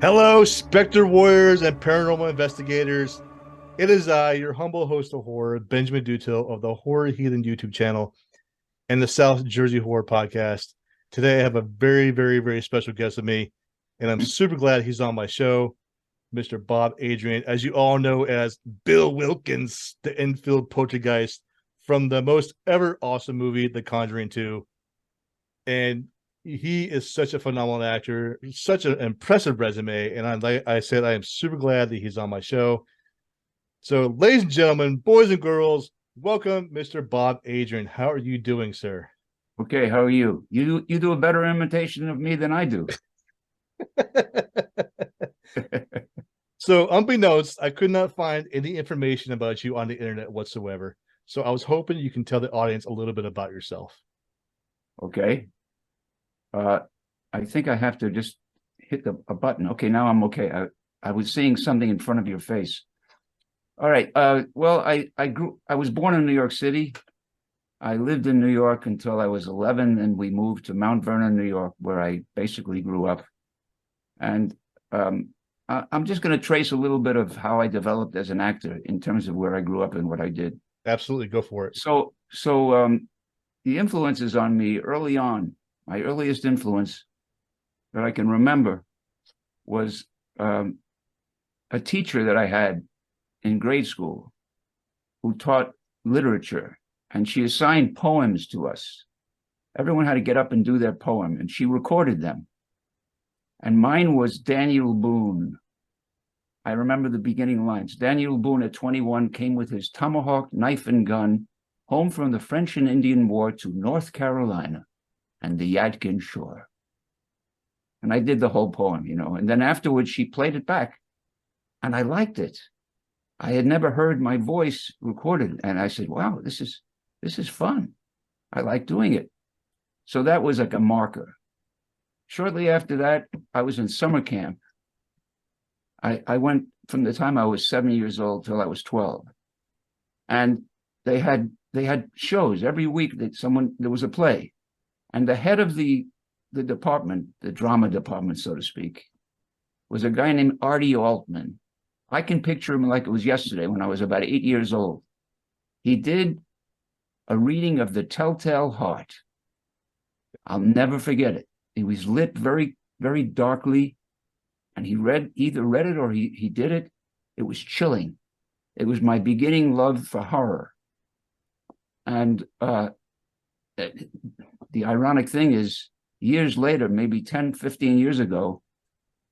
Hello, Spectre Warriors and Paranormal Investigators. It is I, your humble host of horror, Benjamin Dutil of the Horror Heathen YouTube channel and the South Jersey Horror Podcast. Today, I have a very, very, very special guest with me, and I'm super glad he's on my show, Mr. Bob Adrian, as you all know as Bill Wilkins, the Enfield Poltergeist from the most ever awesome movie, The Conjuring 2. And he is such a phenomenal actor, such an impressive resume, and like I said, I am super glad that he's on my show. So, ladies and gentlemen, boys and girls, welcome, Mr. Bob Adrian. How are you doing, sir? Okay, how are you? You do a better imitation of me than I do. So, unbeknownst, I could not find any information about you on the internet whatsoever. So, I was hoping you can tell the audience a little bit about yourself. Okay. I think I have to just hit a button. Okay, now I'm okay. I was seeing something in front of your face. All right. Well, I was born in New York City. I lived in New York until I was 11, and we moved to Mount Vernon, New York, where I basically grew up. And I'm just going to trace a little bit of how I developed as an actor in terms of where I grew up and what I did. Absolutely, go for it. So the influences on me early on, my earliest influence that I can remember was a teacher that I had in grade school who taught literature, and she assigned poems to us. Everyone had to get up and do their poem, and she recorded them. And mine was Daniel Boone. I remember the beginning lines. Daniel Boone at 21 came with his tomahawk, knife, and gun home from the French and Indian War to North Carolina and the Yadkin Shore. And I did the whole poem, and then afterwards she played it back, and I liked it. I had never heard my voice recorded, and I said, wow, this is fun. I like doing it. So that was like a marker. Shortly after that, I was in summer camp. I went from the time I was 7 years old till I was 12. And they had shows every week there was a play. And the head of the department, the drama department, so to speak, was a guy named Artie Altman. I can picture him like it was yesterday when I was about 8 years old. He did a reading of The Telltale Heart. I'll never forget it. It was lit very, very darkly, and he either read it or he did it. It was chilling. It was my beginning love for horror. And the ironic thing is, years later, maybe 10, 15 years ago,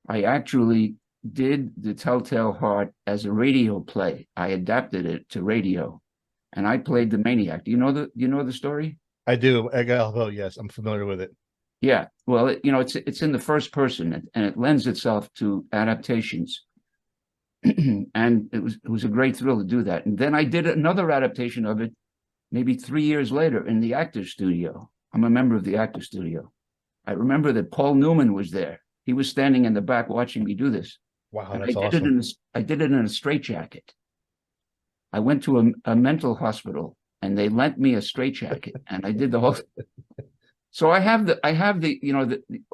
I actually did The Telltale Heart as a radio play. I adapted it to radio, and I played the maniac. Do you know the story? I do. Yes, I'm familiar with it. Yeah. Well, it's in the first person, and it lends itself to adaptations. And it was a great thrill to do that. And then I did another adaptation of it maybe 3 years later in the Actors Studio. I'm a member of the Actors Studio. I remember that Paul Newman was there. He was standing in the back watching me do this. Wow, And that's awesome. I did it in a straitjacket. I went to a mental hospital, and they lent me a straitjacket, and I did the whole. So I have the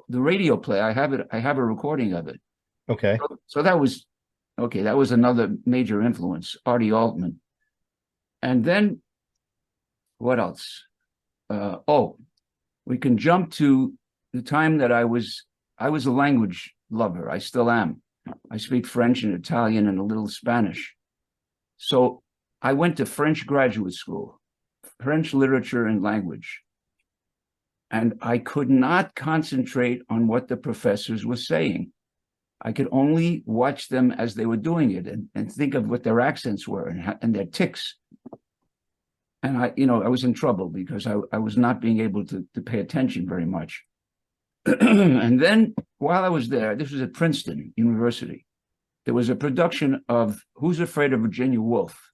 radio play. I have a recording of it. Okay. So that was okay. That was another major influence, Artie Altman. And then what else? We can jump to the time that I was a language lover. I still am. I speak French and Italian and a little Spanish. So I went to French graduate school, French literature and language. And I could not concentrate on what the professors were saying. I could only watch them as they were doing it and think of what their accents were and their tics. And I was in trouble because I was not being able to pay attention very much. And then while I was there, this was at Princeton University, there was a production of Who's Afraid of Virginia Woolf,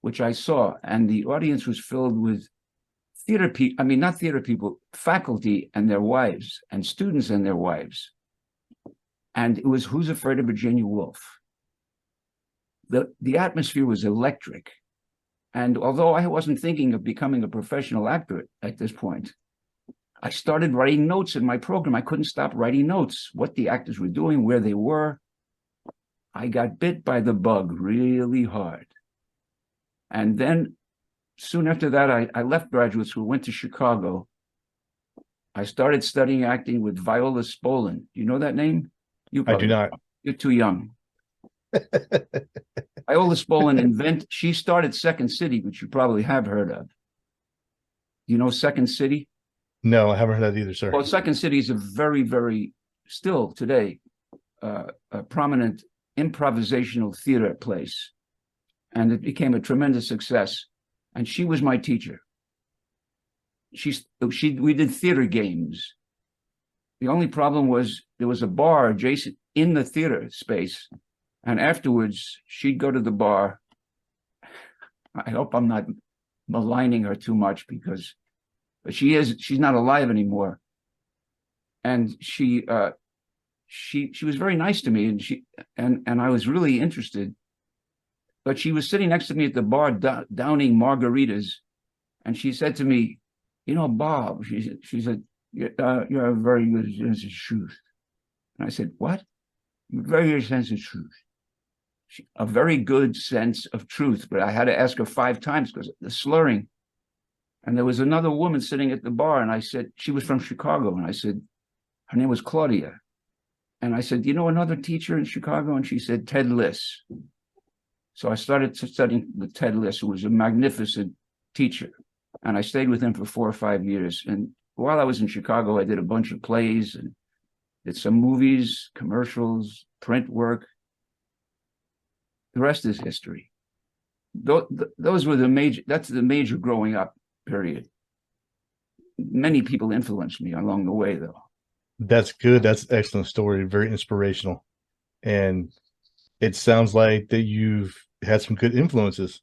which I saw, and the audience was filled with not theater people, faculty and their wives, and students and their wives. And it was Who's Afraid of Virginia Woolf. The atmosphere was electric. And although I wasn't thinking of becoming a professional actor at this point, I started writing notes in my program. I couldn't stop writing notes, what the actors were doing, where they were. I got bit by the bug really hard. And then soon after that, I left graduate school, went to Chicago. I started studying acting with Viola Spolin. Do you know that name? You I do probably not. You're too young. Viola Spolin she started Second City, which you probably have heard of. You know Second City? No, I haven't heard that either, sir. Well, Second City is a very, very, still today, a prominent improvisational theater place. And it became a tremendous success. And she was my teacher. We did theater games. The only problem was there was a bar adjacent in the theater space. And afterwards, she'd go to the bar. I hope I'm not maligning her too much, because she's not alive anymore. And she was very nice to me, and I was really interested. But she was sitting next to me at the bar downing margaritas, and she said to me, "You know, Bob," she said, "you have a very good sense of truth." And I said, "What?" "Very good sense of truth." A very good sense of truth, but I had to ask her 5 times because of the slurring. And there was another woman sitting at the bar, and I said, she was from Chicago, and I said, her name was Claudia. And I said, "You know another teacher in Chicago?" And she said, "Ted Liss." So I started studying with Ted Liss, who was a magnificent teacher. And I stayed with him for 4 or 5 years. And while I was in Chicago, I did a bunch of plays and did some movies, commercials, print work. The rest is history. Those were that's the major growing up period. Many people influenced me along the way, though. That's good. That's an excellent story. Very inspirational. And it sounds like that you've had some good influences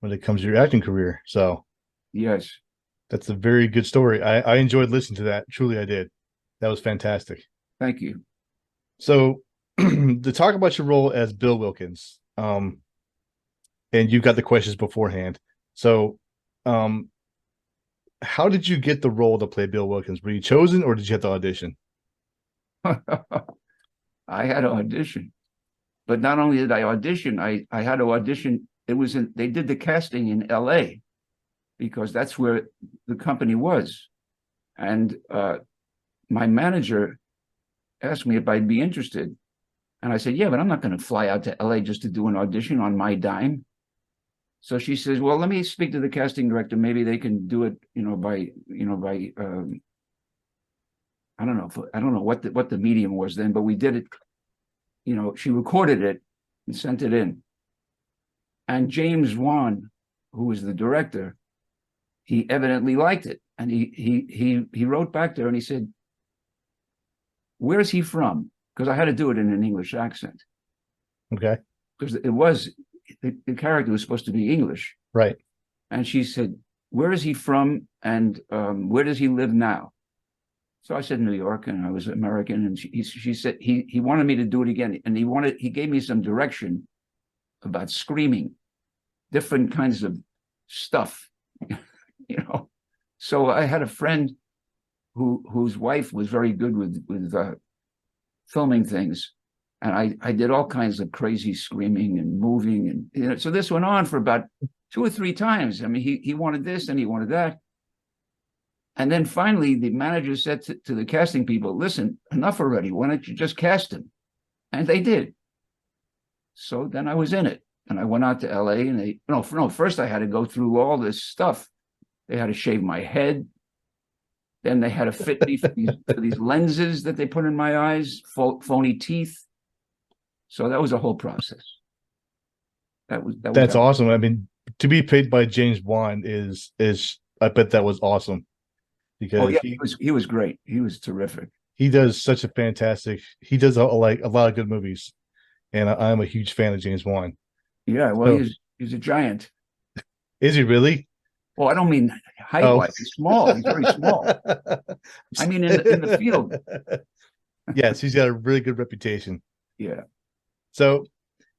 when it comes to your acting career. So yes, that's a very good story. I enjoyed listening to that. Truly, I did. That was fantastic. thank you. So to talk about your role as Bill Wilkins, and you got the questions beforehand. So how did you get the role to play Bill Wilkins? Were you chosen, or did you have to audition? I had to audition. But not only did I audition, I had to audition. They did the casting in LA, because that's where the company was. And my manager asked me if I'd be interested. And I said, "Yeah, but I'm not going to fly out to LA just to do an audition on my dime." So she says, "Well, let me speak to the casting director. Maybe they can do it, by I don't know what the medium was then, but we did it. She recorded it and sent it in. And James Wan, who was the director, he evidently liked it, and he wrote back there and he said, "Where's he from?" Because I had to do it in an English accent. Okay. Because the character was supposed to be English. Right. And she said, "Where is he from, and where does he live now?" So I said New York, and I was American. And she said he wanted me to do it again, and he gave me some direction about screaming, different kinds of stuff, So I had a friend whose wife was very good with filming things, and I did all kinds of crazy screaming and moving, and so this went on for about 2 or 3 times. I mean, he wanted this and he wanted that. And then finally, the manager said to the casting people, "Listen, enough already. Why don't you just cast him?" And they did. So then I was in it, and I went out to LA, and first I had to go through all this stuff. They had to shave my head. Then they had to fit me for these lenses that they put in my eyes, phony teeth. So that was a whole process. That's awesome. I mean, to be paid by James Wan is I bet that was awesome, because he was great. He was terrific. He does such a fantastic. He does a lot of good movies, and I'm a huge fan of James Wan. Yeah, well, he's a giant. Is he really? Well, I don't mean height-wise. He's small. He's very small. I mean, in the field. Yes, he's got a really good reputation. Yeah. So,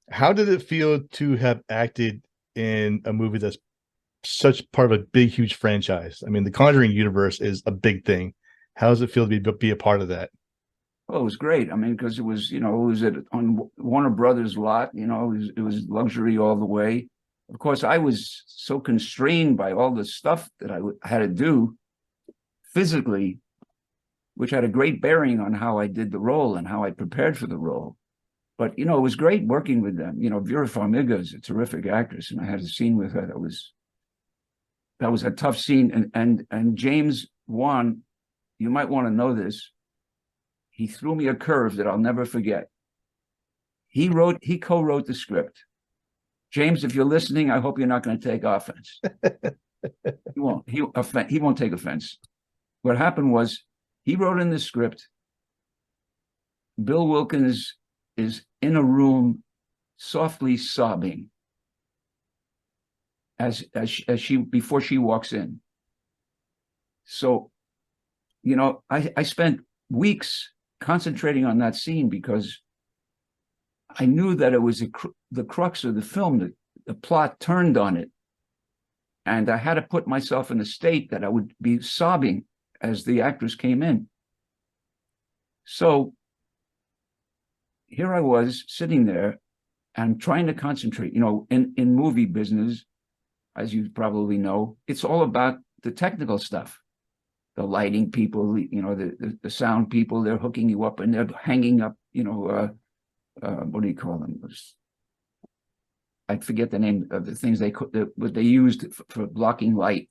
how did it feel to have acted in a movie that's such part of a big, huge franchise. I mean, the Conjuring universe is a big thing. How does it feel to be a part of that? Oh, it was great. I mean, because it was, it was on Warner Brothers lot, it was luxury all the way. Of course, I was so constrained by all the stuff that I had to do physically, which had a great bearing on how I did the role and how I prepared for the role. But, it was great working with them. Vera Farmiga is a terrific actress, and I had a scene with her that was a tough scene. And James Wan, you might want to know this. He threw me a curve that I'll never forget. He co-wrote the script. James, if you're listening, I hope you're not going to take offense. He won't. He won't take offense. What happened was he wrote in the script, Bill Wilkins is in a room softly sobbing as she before she walks in. So, I spent weeks concentrating on that scene because I knew that it was the crux of the film. The plot turned on it. And I had to put myself in a state that I would be sobbing as the actress came in. So here I was sitting there and trying to concentrate. In movie business, as you probably know, it's all about the technical stuff. The lighting people, the sound people, they're hooking you up and they're hanging up, what do you call them? I forget the name of the things what they used for blocking light.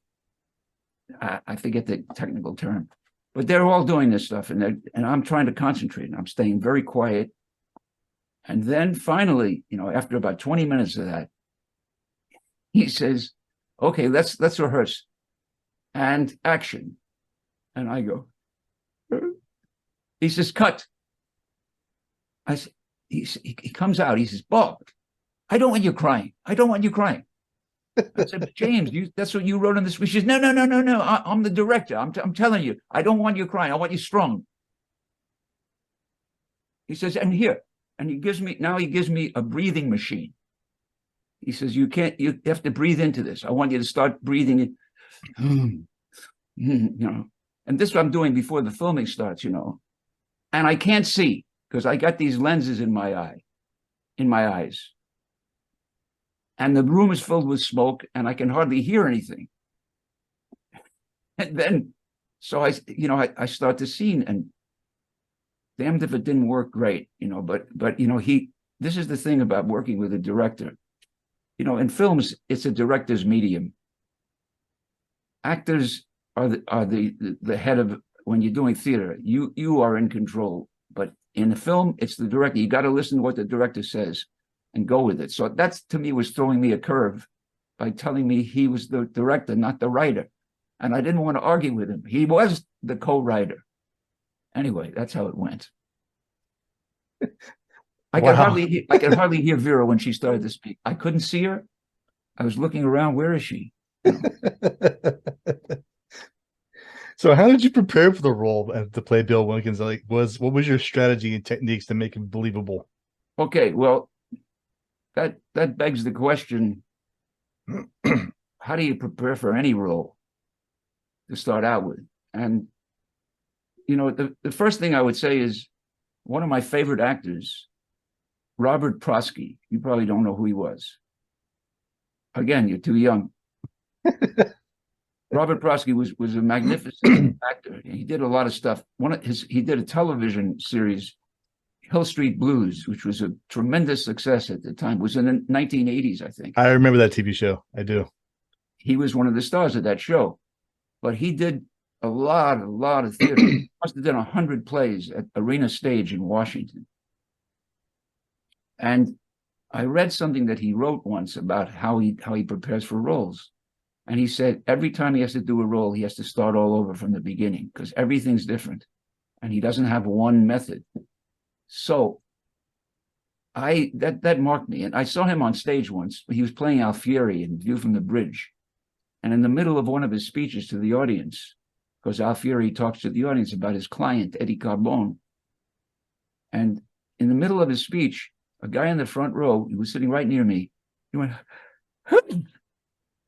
I forget the technical term, but they're all doing this stuff, and I'm trying to concentrate, and I'm staying very quiet. And then finally, after about 20 minutes of that, he says, "Okay, let's rehearse, and action." And I go, he says, "Cut." He comes out. He says, "Bob, I don't want you crying. I don't want you crying." I said, "But James, that's what you wrote in this." She says, No. I'm the director. I'm telling you, I don't want you crying. I want you strong." He says, "And here," and he gives me a breathing machine. He says, you have to breathe into this. I want you to start breathing in, and this is what I'm doing before the filming starts, and I can't see because I got these lenses in my eyes. And the room is filled with smoke, and I can hardly hear anything. And then, so I start the scene, and damned if it didn't work great, But this is the thing about working with a director. In films, it's a director's medium. Actors are the head of, when you're doing theater, you are in control. But in the film, it's the director. You got to listen to what the director says and go with it. So that's, to me, was throwing me a curve by telling me he was the director, not the writer. And I didn't want to argue with him. He was the co-writer. Anyway, that's how it went. I could hardly hear Vera when she started to speak. I couldn't see her. I was looking around. Where is she? So how did you prepare for the role and to play Bill Wilkins? What was your strategy and techniques to make him believable? Okay, well, that begs the question, how do you prepare for any role to start out with? And, the first thing I would say is one of my favorite actors, Robert Prosky. You probably don't know who he was. Again, you're too young. Robert Prosky was a magnificent actor. He did a lot of stuff. He did a television series, Hill Street Blues, which was a tremendous success at the time. It was in the 1980s, I think. I remember that TV show. I do. He was one of the stars of that show, but he did a lot of theater. He must have done 100 plays at Arena Stage in Washington. And I read something that he wrote once about how he prepares for roles. And he said every time he has to do a role, he has to start all over from the beginning because everything's different. And he doesn't have one method. So that marked me. And I saw him on stage once. He was playing Alfieri in View from the Bridge. And in the middle of one of his speeches to the audience, because Alfieri talks to the audience about his client, Eddie Carbone. And in the middle of his speech, a guy in the front row, he was sitting right near me, he went,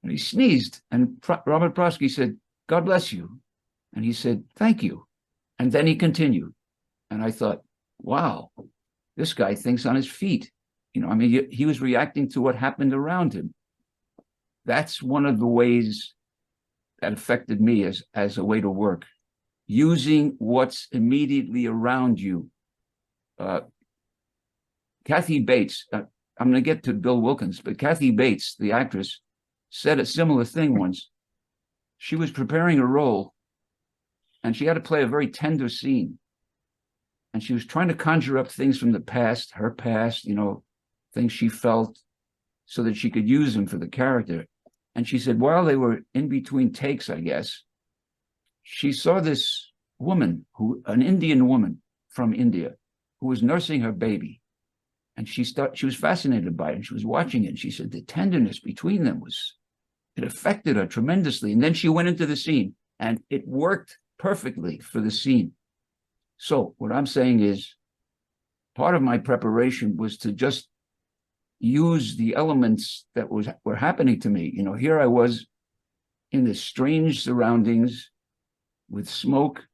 And he sneezed, and Robert Prosky said, "God bless you." And he said, "Thank you." And then he continued. And I thought, wow, this guy thinks on his feet. I mean, he was reacting to what happened around him. That's one of the ways that affected me as a way to work, using what's immediately around you. Kathy Bates, I'm going to get to Bill Wilkins, but Kathy Bates, the actress, said a similar thing once. She was preparing a role, and she had to play a very tender scene. And she was trying to conjure up things from the past, her past, things she felt, so that she could use them for the character. And she said, while they were in between takes, I guess, she saw this woman, an Indian woman from India, who was nursing her baby. And she was fascinated by it, and she was watching it. And she said the tenderness between them it affected her tremendously. And then she went into the scene, and it worked perfectly for the scene. So what I'm saying is, part of my preparation was to just use the elements that were happening to me. Here I was in this strange surroundings with smoke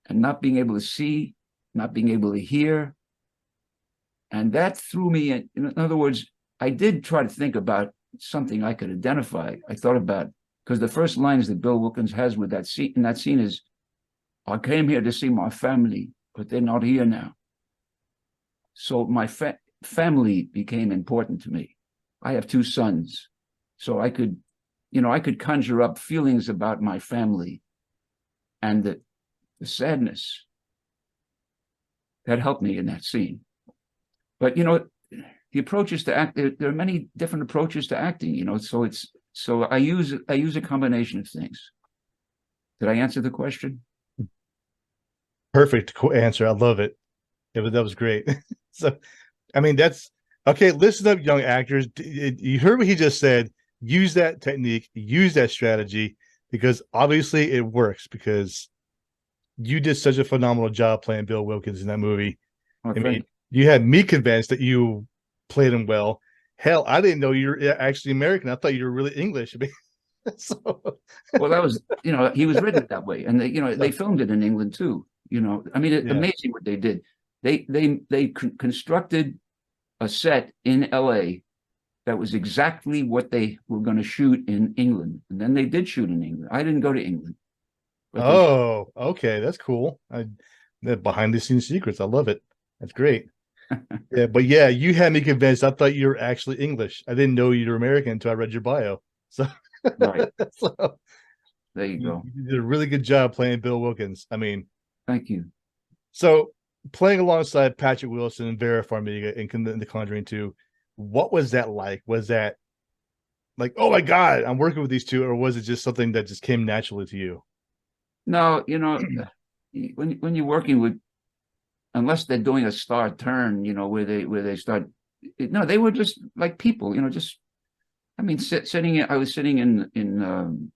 and not being able to see, not being able to hear. And that threw me in other words, I did try to think about something I could identify. I thought about, because the first lines that Bill Wilkins has with that scene, in that scene is, "I came here to see my family, but they're not here now." So my family became important to me. I have 2 sons, so I could conjure up feelings about my family, and the sadness that helped me in that scene. But the approaches to act, there are many different approaches to acting. So I use a combination of things. Did I answer the question? Perfect answer. I love it. That was great. So, I mean, that's okay. Listen up, young actors. You heard what he just said. Use that technique, use that strategy, because obviously it works, because you did such a phenomenal job playing Bill Wilkins in that movie. I mean, you had me convinced that you played him well. Hell, I didn't know you were actually American. I thought you were really English. I mean, well, that was, he was written that way, and they filmed it in England too. I mean, amazing what they did. They constructed a set in LA that was exactly what they were going to shoot in England, and then they did shoot in England. I didn't go to England. Oh, okay, that's cool. The behind the scenes secrets. I love it. That's great. Yeah, but yeah, you had me convinced. I thought you were actually English. I didn't know you were American until I read your bio. So, right. So there you go. You did a really good job playing Bill Wilkins. I mean, thank you. So, playing alongside Patrick Wilson and Vera Farmiga in The Conjuring 2, what was that like? Was that like, oh my God, I'm working with these two, or was it just something that just came naturally to you? No, when you're working with, unless they're doing a star turn, where they start, no, they were just like people, just, I mean, I was sitting in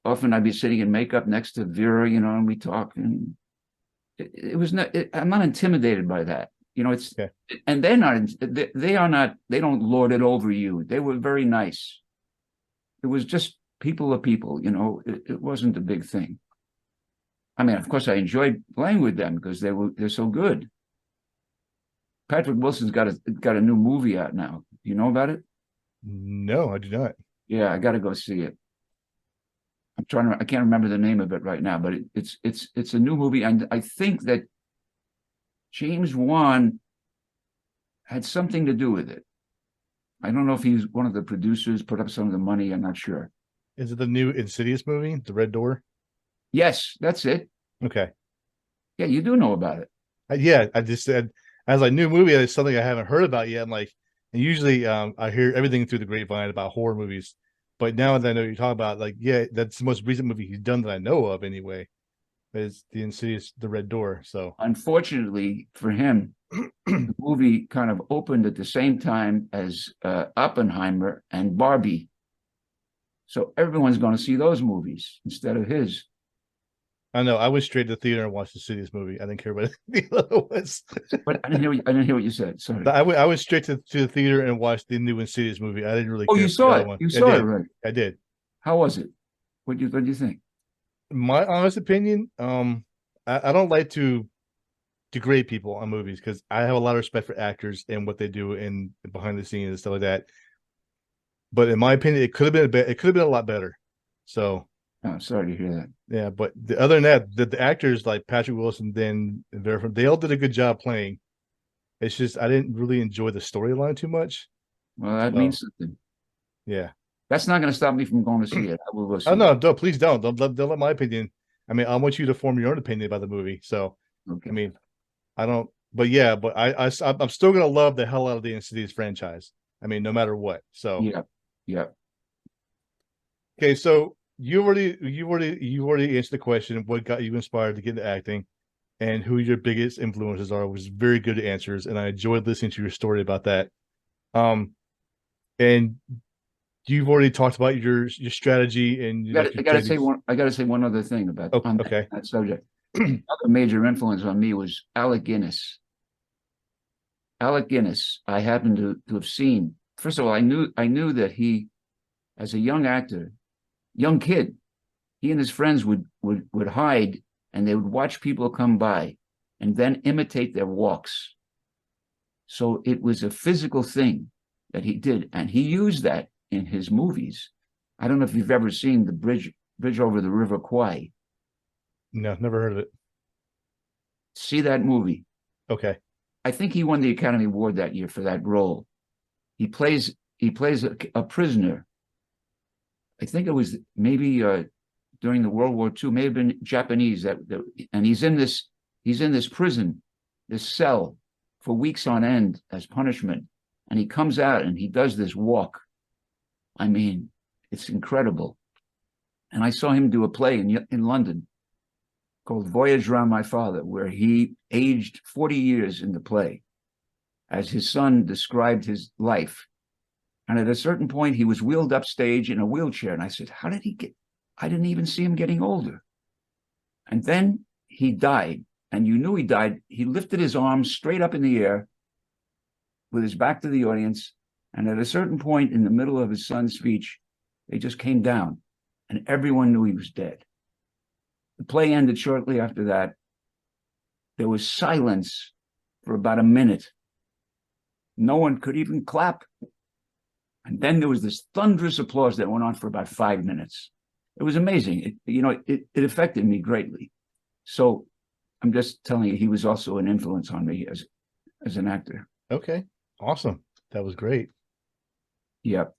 often I'd be sitting in makeup next to Vera, and we talk, and it was not, I'm not intimidated by that. It's, okay. And they're not, they don't lord it over you. They were very nice. It was just people are people, it wasn't a big thing. I mean, of course, I enjoyed playing with them because they're so good. Patrick Wilson's got a new movie out now. Do you know about it? No, I do not. Yeah, I got to go see it. I can't remember the name of it right now, but it's a new movie, and I think that James Wan had something to do with it. I don't know if he's one of the producers, put up some of the money. I'm not sure. Is it the new Insidious movie, The Red Door? Yes, that's it. Okay. Yeah, you do know about it. Yeah, I just said, I was like, new movie. It's something I haven't heard about yet. I'm like, and usually I hear everything through the grapevine about horror movies. But now that I know what you're talking about, like, yeah, that's the most recent movie he's done that I know of anyway, is the Insidious, The Red Door. So unfortunately for him, the movie kind of opened at the same time as Oppenheimer and Barbie. So everyone's going to see those movies instead of his. I know. I went straight to the theater and watched the Insidious movie. I didn't care what the other was. But I didn't hear what you said. Sorry. But I went straight to the theater and watched the new Insidious movie. I didn't really Oh, care you for the saw other it. one. You I saw it, did. right? I did. How was it? What do you think? My honest opinion, I don't like to degrade people on movies because I have a lot of respect for actors and what they do in behind the scenes and stuff like that. But in my opinion, it could have been it could have been a lot better. So Oh, sorry to hear that. yeah, but other than that, the actors like Patrick Wilson, then they all did a good job playing. It's just I didn't really enjoy the storyline too much. Well, that So means something. yeah. That's not going to stop me from going to see it. I will go Oh see no, no, please don't let my opinion. I mean, I want you to form your own opinion about the movie. So it. Okay. I mean, I don't. But yeah, but I'm still gonna love the hell out of the Insidious franchise. I mean, no matter what. So Yeah. Yeah. okay, so you already answered the question. What got you inspired to get into acting, and who your biggest influences are? Was very good answers, and I enjoyed listening to your story about that. Um, and you've already talked about your strategy and like I your got to say techniques. one. I got to say one other thing about Oh, on okay. that subject. Another major influence on me was Alec Guinness. Alec Guinness, I happened to have seen. First of all, I knew that he, as a young actor, young kid, he and his friends would hide and they would watch people come by and then imitate their walks. So it was a physical thing that he did, and he used that in his movies. I don't know if you've ever seen the bridge over the River Kwai. No, never heard of it. See that movie? Okay. I think he won the Academy Award that year for that role. He plays a prisoner. I think it was maybe during the World War II, may have been Japanese and he's in this prison, this cell for weeks on end as punishment. And he comes out and he does this walk. I mean, it's incredible. And I saw him do a play in London called Voyage Round My Father, where he aged 40 years in the play as his son described his life. And at a certain point, he was wheeled upstage in a wheelchair. And I said, how did he get? I didn't even see him getting older. And then he died. And you knew he died. He lifted his arms straight up in the air with his back to the audience. And at a certain point in the middle of his son's speech, they just came down and everyone knew he was dead. The play ended shortly after that. There was silence for about a minute. No one could even clap. And then there was this thunderous applause that went on for about 5 minutes. It was amazing. It affected me greatly. So I'm just telling you, he was also an influence on me as an actor. Okay. Awesome. That was great. Yep.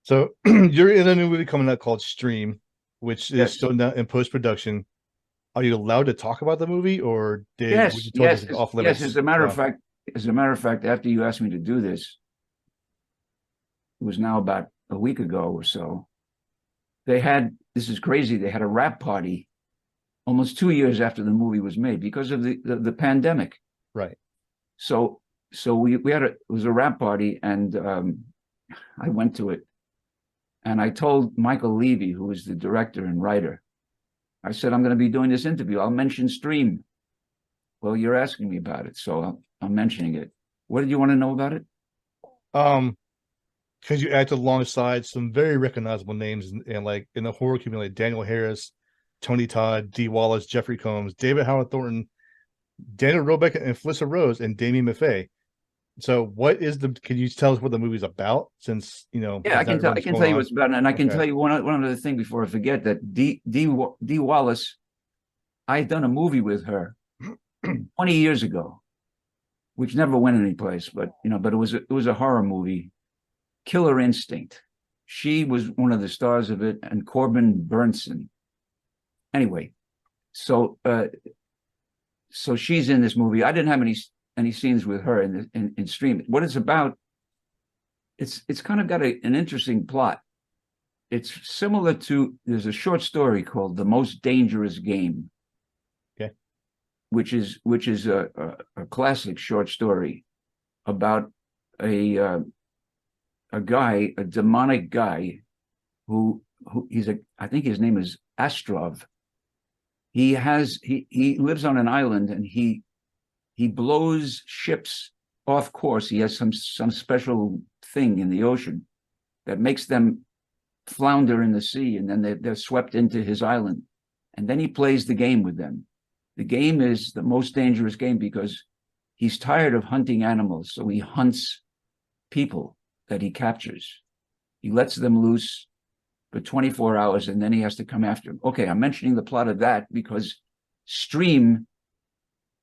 So you're in a new movie coming out called Stream, which is Yes. still now in post-production. Are you allowed to talk about the movie, or were Yes. you told Yes. this is off limits? Yes. As a matter of fact, after you asked me to do this, it was now about a week ago or so. This is crazy. They had a wrap party almost 2 years after the movie was made because of the pandemic. Right. So we had it was a wrap party, and I went to it, and I told Michael Leavy, who is the director and writer, I said, I'm going to be doing this interview. I'll mention Stream. Well, you're asking me about it, so I'm mentioning it. What did you want to know about it? Because you acted alongside some very recognizable names and like in the horror community, like Daniel Harris, Tony Todd, Dee Wallace, Jeffrey Combs, David Howard Thornton, Daniel Roebuck, and Felissa Rose, and Damien Maffei. So, can you tell us what the movie's about? Since Yeah, I can tell. I can tell you what's about it, and I can Okay. tell you one other thing before I forget that Dee Wallace, I had done a movie with her 20 years ago, which never went anyplace. But it was a horror movie, Killer Instinct. She was one of the stars of it, and Corbin Burnson. Anyway, so she's in this movie. I didn't have any scenes with her in Stream. What it's about, it's kind of got an interesting plot. It's similar to, there's a short story called The Most Dangerous Game. Okay. Which is a classic short story about a demonic guy who I think his name is Astrov, he lives on an island, and he blows ships off course. He has some special thing in the ocean that makes them flounder in the sea, and then they're swept into his island. And then he plays the game with them. The game is the most dangerous game because he's tired of hunting animals, so he hunts people that he captures. He lets them loose for 24 hours, and then he has to come after them. Okay, I'm mentioning the plot of that because Stream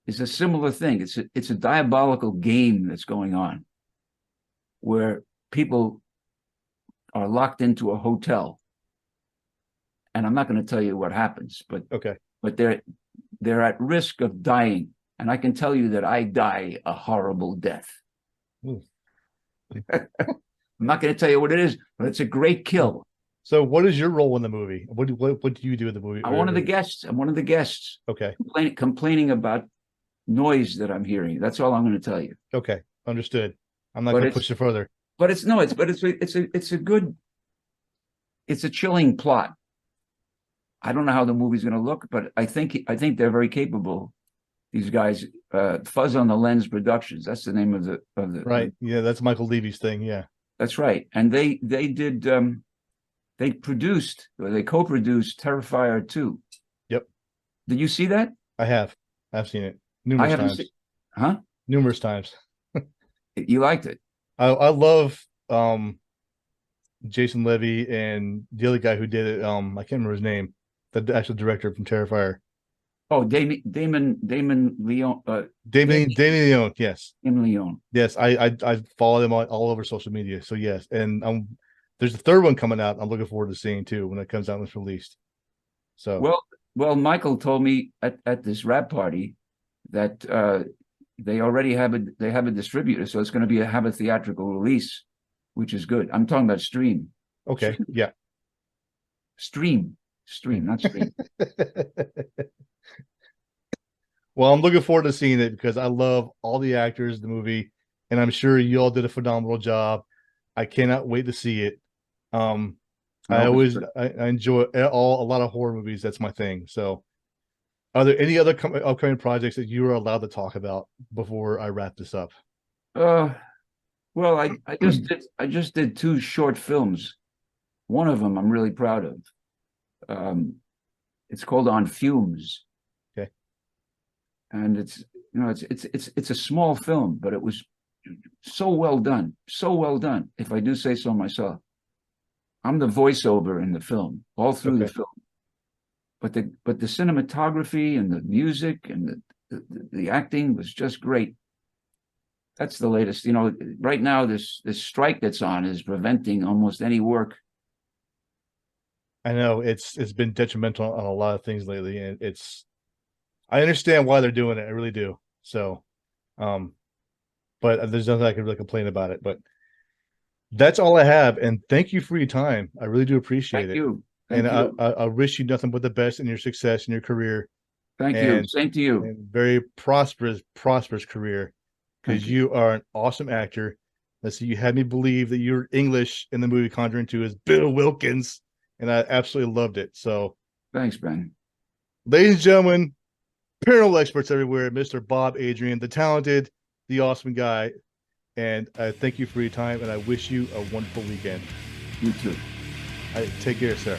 is a similar thing. It's a diabolical game that's going on where people are locked into a hotel. And I'm not going to tell you what happens, but okay. But they're at risk of dying. And I can tell you that I die a horrible death. I'm not going to tell you what it is, but it's a great kill. So what is your role in the movie? What do you do in the movie? I'm one of the guests. I'm one of the guests. Okay. Complaining about noise that I'm hearing. That's all I'm going to tell you. Okay. Understood. I'm not going to push it further. But it's a chilling plot. I don't know how the movie's going to look, but I think they're very capable. These guys, Fuzz on the Lens Productions. That's the name of the right. Yeah, that's Michael Leavy's thing. Yeah, that's right. And they co-produced Terrifier 2. Yep. Did you see that? I have. I've seen it numerous times. Numerous times. You liked it? I love Jason Levy and the other guy who did it. I can't remember his name. The actual director from Terrifier. Oh, Damon Leone. Damon Leone. Yes. Damon Leone. Yes, I follow them all over social media. So yes, and there's the third one coming out. I'm looking forward to seeing too when it comes out and it's released. So well, Michael told me at this rap party that they already have a distributor, so it's going to have a theatrical release, which is good. I'm talking about Stream. Okay. Yeah. Stream, not Stream. Well, I'm looking forward to seeing it because I love all the actors in the movie, and I'm sure you all did a phenomenal job. I cannot wait to see it. I enjoy a lot of horror movies. That's my thing. So, are there any other upcoming projects that you are allowed to talk about before I wrap this up? Well, I just did 2 short films. One of them I'm really proud of. It's called On Fumes. Okay. And it's a small film, but it was so well done. So well done, if I do say so myself. I'm the voiceover in the film, all through the film. But the cinematography and the music and the acting was just great. That's the latest. Right now this strike that's on is preventing almost any work. I know it's been detrimental on a lot of things lately, and I understand why they're doing it. I really do. So, but there's nothing I can really complain about it. But that's all I have. And thank you for your time. I really do appreciate it. Thank you. I wish you nothing but the best in your success in your career. Thank you. Same to you. And very prosperous career, because you are an awesome actor. Let's see, you had me believe that you're English in the movie Conjuring 2 as Bill Wilkins, and I absolutely loved it. So thanks, Ben. Ladies and gentlemen, paranormal experts everywhere, Mr. Bob Adrian, the talented, the awesome guy. And I thank you for your time, and I wish you a wonderful weekend. You too. Take care, sir.